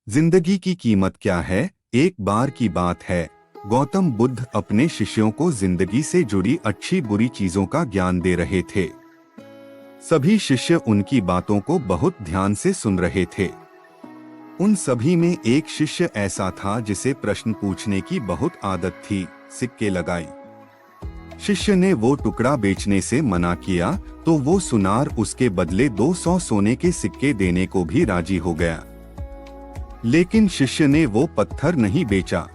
जिंदगी की कीमत क्या है? एक बार की बात है, गौतम बुद्ध अपने शिष्यों को जिंदगी से जुड़ी अच्छी बुरी चीजों का ज्ञान दे रहे थे। सभी शिष्य उनकी बातों को बहुत ध्यान से सुन रहे थे। उन सभी में एक शिष्य ऐसा था जिसे प्रश्न पूछने की बहुत आदत थी। सिक्के लगाई। शिष्य ने वो टुकड़ा बेचने से मना किया तो वो सुनार उसके बदले 200 सोने के सिक्के देने को भी राजी हो गया। लेकिन शिष्य ने वो पत्थर नहीं बेचा।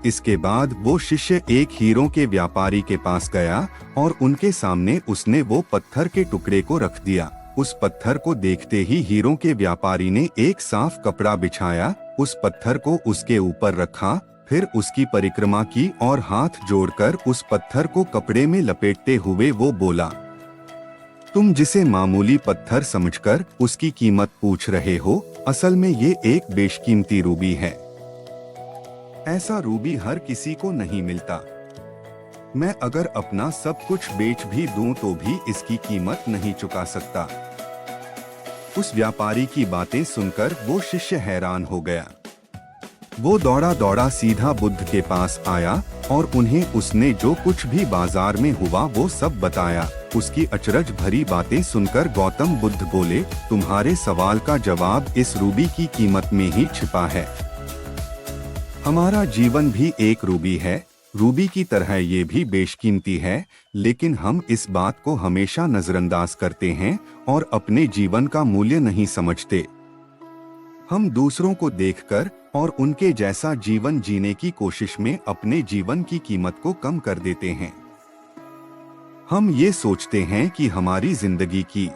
इसके बाद वो शिष्य एक हीरों के व्यापारी के पास गया और उनके सामने उसने वो पत्थर के टुकड़े को रख दिया। उस पत्थर को देखते ही हीरों के व्यापारी ने एक साफ कपड़ा बिछाया, उस पत्थर को उसके ऊपर रखा, फिर उसकी परिक्रमा की और हाथ जोड़कर उस पत्थर को कपड़े में लपेटते हुए वो बोला, तुम जिसे मामूली पत्थर समझकर उसकी कीमत पूछ रहे हो, असल में ये एक बेशकीमती रूबी है। ऐसा रूबी हर किसी को नहीं मिलता। मैं अगर अपना सब कुछ बेच भी दूं तो भी इसकी कीमत नहीं चुका सकता। उस व्यापारी की बातें सुनकर वो शिष्य हैरान हो गया। वो दौड़ा दौड़ा सीधा बुद्ध के पास आया और उन्हें उसने जो कुछ भी बाजार में हुआ वो सब बताया। उसकी अचरज भरी बातें सुनकर गौतम बुद्ध बोले, तुम्हारे सवाल का जवाब इस रूबी की कीमत में ही छिपा है। हमारा जीवन भी एक रूबी है। रूबी की तरह ये भी बेशकीमती है, लेकिन हम इस बात को हमेशा नजरअंदाज करते हैं और अपने जीवन का मूल्य नहीं समझते। हम दूसरों को देखकर और उनके जैसा जीवन जीने की कोशिश में अपने जीवन की कीमत को कम कर देते हैं। हम ये सोचते हैं कि हमारी जिंदगी की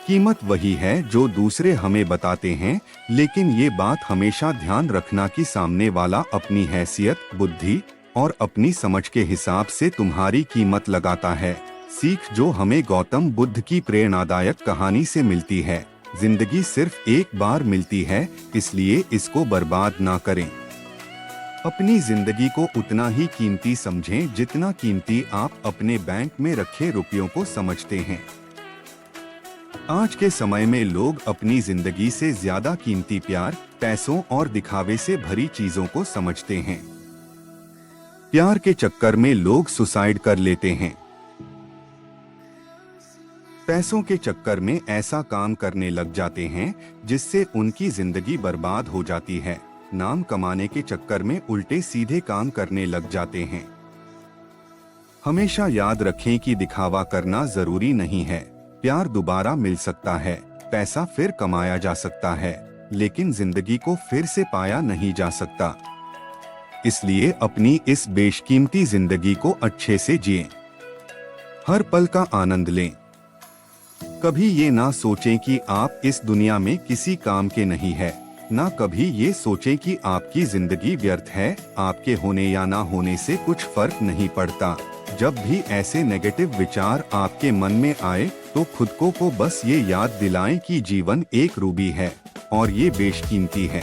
कीमत वही है जो दूसरे हमें बताते हैं, लेकिन ये बात हमेशा ध्यान रखना कि सामने वाला अपनी हैसियत, बुद्धि और अपनी समझ के हिसाब से तुम्हारी कीमत लगाता है। सीख जो हमें गौतम बुद्ध की प्रेरणादायक कहानी से मिलती है, जिंदगी सिर्फ एक बार मिलती है, इसलिए इसको बर्बाद ना करें। अपनी जिंदगी को उतना ही कीमती समझें जितना कीमती आप अपने बैंक में रखे रुपयों को समझते हैं। आज के समय में लोग अपनी जिंदगी से ज्यादा कीमती प्यार, पैसों और दिखावे से भरी चीजों को समझते हैं। प्यार के चक्कर में लोग सुसाइड कर लेते हैं। पैसों के चक्कर में ऐसा काम करने लग जाते हैं जिससे उनकी जिंदगी बर्बाद हो जाती है। नाम कमाने के चक्कर में उल्टे सीधे काम करने लग जाते हैं। हमेशा याद रखें कि दिखावा करना जरूरी नहीं है। प्यार दोबारा मिल सकता है, पैसा फिर कमाया जा सकता है, लेकिन जिंदगी को फिर से पाया नहीं जा सकता। इसलिए अपनी इस बेशकीमती जिंदगी को अच्छे से जिएं। हर पल का आनंद लें। कभी ये ना सोचें कि आप इस दुनिया में किसी काम के नहीं है, ना कभी ये सोचें कि आपकी जिंदगी व्यर्थ है। आपके होने या ना होने से कुछ फर्क नहीं पड़ता। जब भी ऐसे नेगेटिव विचार आपके मन में आए तो खुद को बस ये याद दिलाएं कि जीवन एक रूबी है और ये बेशकीमती है।